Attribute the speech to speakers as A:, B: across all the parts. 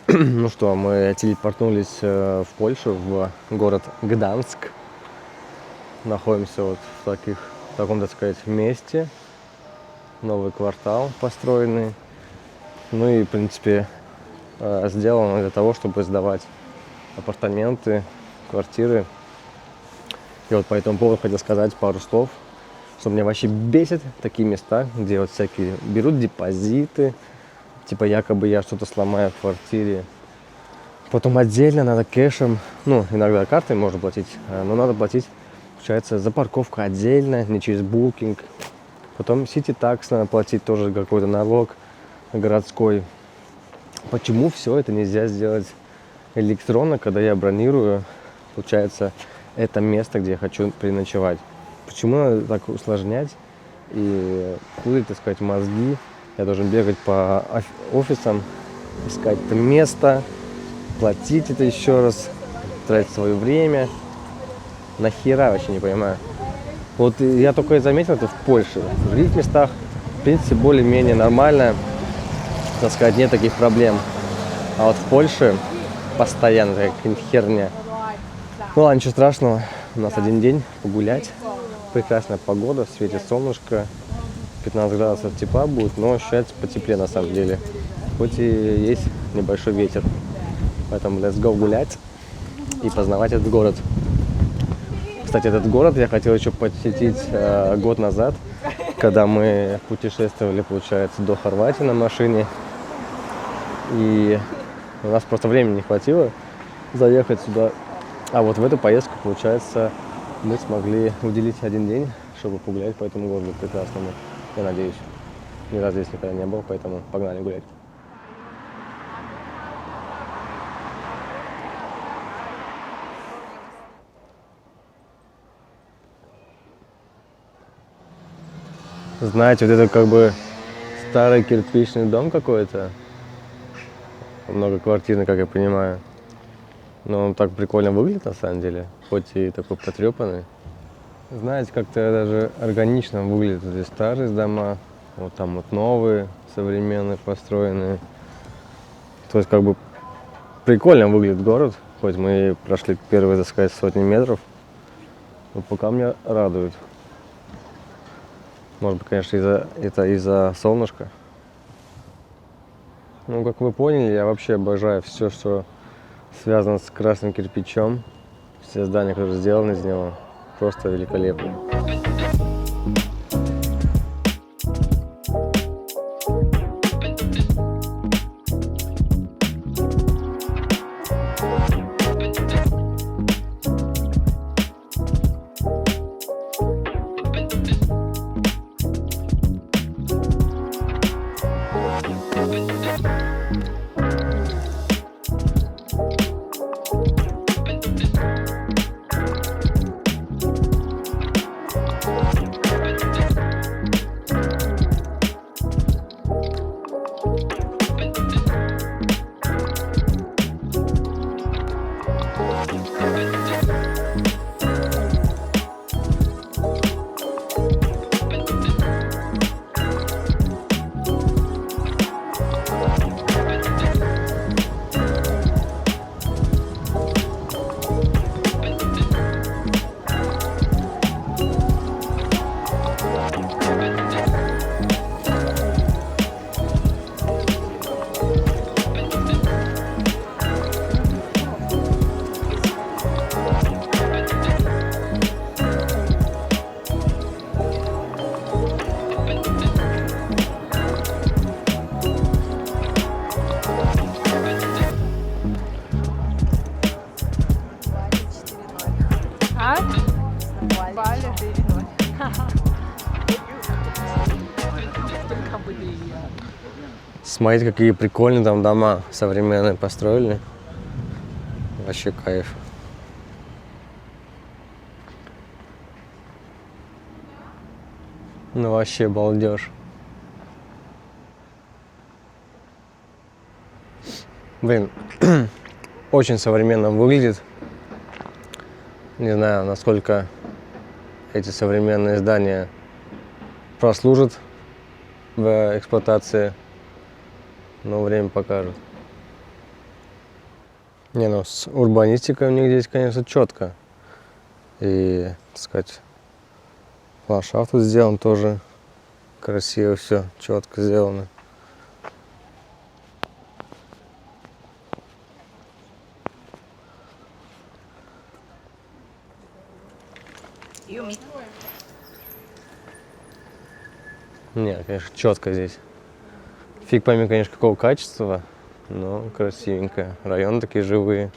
A: Ну что, мы телепортнулись в Польшу, в город Гданск. Находимся вот в таком, так сказать, месте. Новый квартал построенный. Ну и, в принципе, сделано для того, чтобы сдавать апартаменты, квартиры. И вот по этому поводу хотел сказать пару слов, что меня вообще бесит такие места, где вот всякие берут депозиты, типа якобы я что-то сломаю в квартире. Потом отдельно надо кэшем, ну, иногда картой можно платить, но надо платить, получается, за парковку отдельно, не через Booking. Потом City Tax надо платить, тоже какой-то налог городской. Почему все это нельзя сделать электронно, когда я бронирую, получается, это место, где я хочу переночевать? Почему надо так усложнять и путать, так сказать, мозги? Я должен бегать по офисам, искать это место, платить это еще раз, тратить свое время. Нахера, вообще не понимаю. Вот я только и заметил это в Польше. В других местах, в принципе, более-менее нормально, так сказать, нет таких проблем. А вот в Польше постоянно какая-нибудь херня. Ну ладно, ничего страшного. У нас один день погулять. Прекрасная погода, светит солнышко. 15 градусов тепла будет, но ощущается потеплее на самом деле. Хоть и есть небольшой ветер. Поэтому let's go гулять и познавать этот город. Кстати, этот город я хотел еще посетить год назад, когда мы путешествовали, получается, до Хорватии на машине. И у нас просто времени не хватило заехать сюда. А вот в эту поездку, получается, мы смогли уделить один день, чтобы погулять по этому городу прекрасному. Я надеюсь. Ни разу здесь никогда не был, поэтому погнали гулять. Знаете, вот это как бы старый кирпичный дом какой-то. Многоквартирный, как я понимаю. Но он так прикольно выглядит на самом деле. Хоть и такой потрепанный. Знаете, как-то даже органично выглядят эти старые дома. Вот там вот новые, современные, построенные. То есть как бы прикольно выглядит город. Хоть мы прошли первые, так сказать, сотни метров. Но пока меня радует. Может быть, конечно, из-за солнышка. Ну, как вы поняли, я вообще обожаю все, что связано с красным кирпичом. Все здания, которые сделаны из него, просто великолепны.
B: Баля 4-0.
A: Смотрите, какие прикольные там дома современные построили. Вообще кайф. Ну вообще балдеж. Блин, очень современно выглядит. Не знаю, насколько эти современные здания прослужат в эксплуатации, но время покажет. Не, ну с урбанистикой у них здесь, конечно, четко. И, так сказать, ландшафт тут сделан тоже красиво, все четко сделано. Не, конечно, четко здесь. Фиг пойми, конечно, какого качества, но красивенько. Районы такие живые.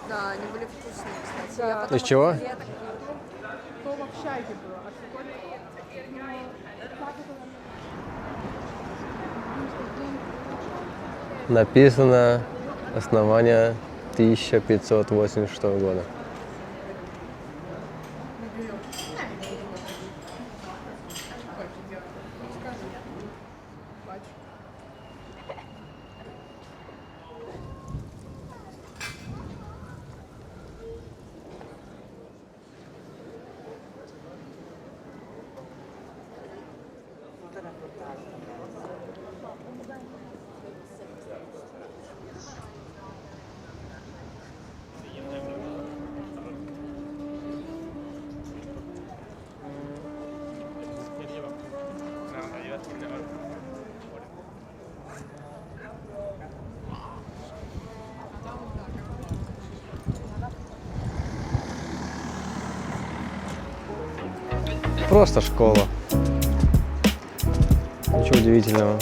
B: Да, они были вкусные, кстати. Я
A: Из чего?
B: потом в чайке было.
A: Написано основание 1586 года. Просто школа. Ничего удивительного.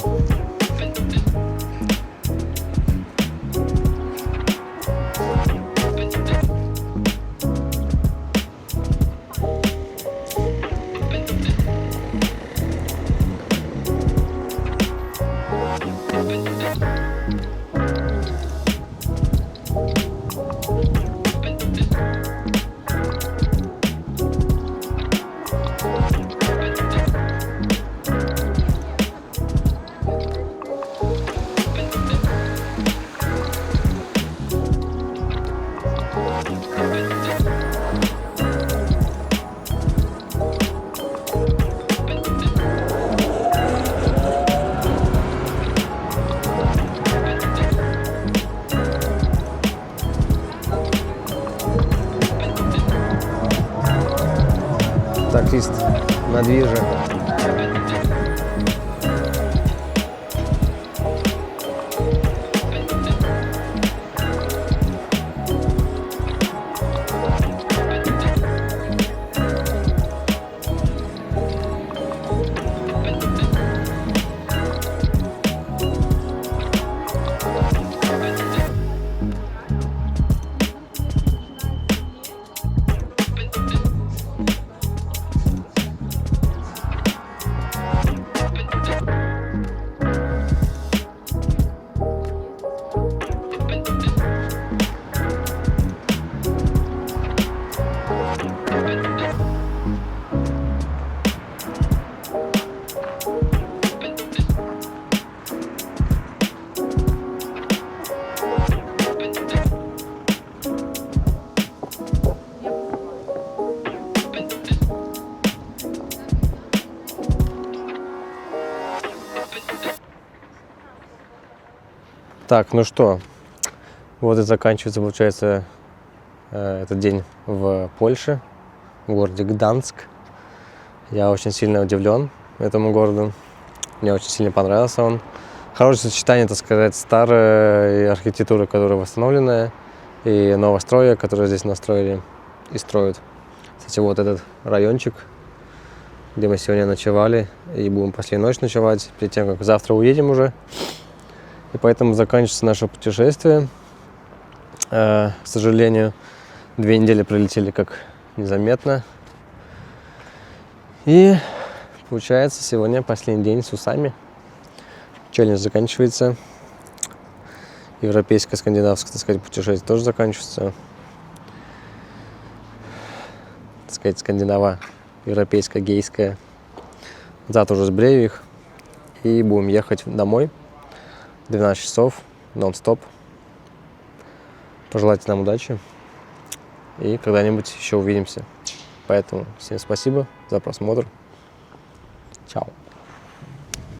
A: Таксист на движе. Так, ну что, вот и заканчивается, получается, этот день в Польше, в городе Гданск. Я очень сильно удивлен этому городу. Мне очень сильно понравился он. Хорошее сочетание, так сказать, старой архитектуры, которая восстановленная, и новостроя, которые здесь настроили и строят. Кстати, вот этот райончик, где мы сегодня ночевали, и будем последнюю ночь ночевать, перед тем, как завтра уедем уже. И поэтому заканчивается наше путешествие. К сожалению, 2 недели пролетели как незаметно. И получается, сегодня последний день с усами. Челлендж заканчивается. Европейское, скандинавское, так сказать, путешествие тоже заканчивается. Так сказать, скандинаво-европейское, гейское. Завтра уже с Брейвик. И будем ехать домой. 12 часов, нон-стоп. Пожелайте нам удачи. И когда-нибудь еще увидимся. Поэтому всем спасибо за просмотр. Чао.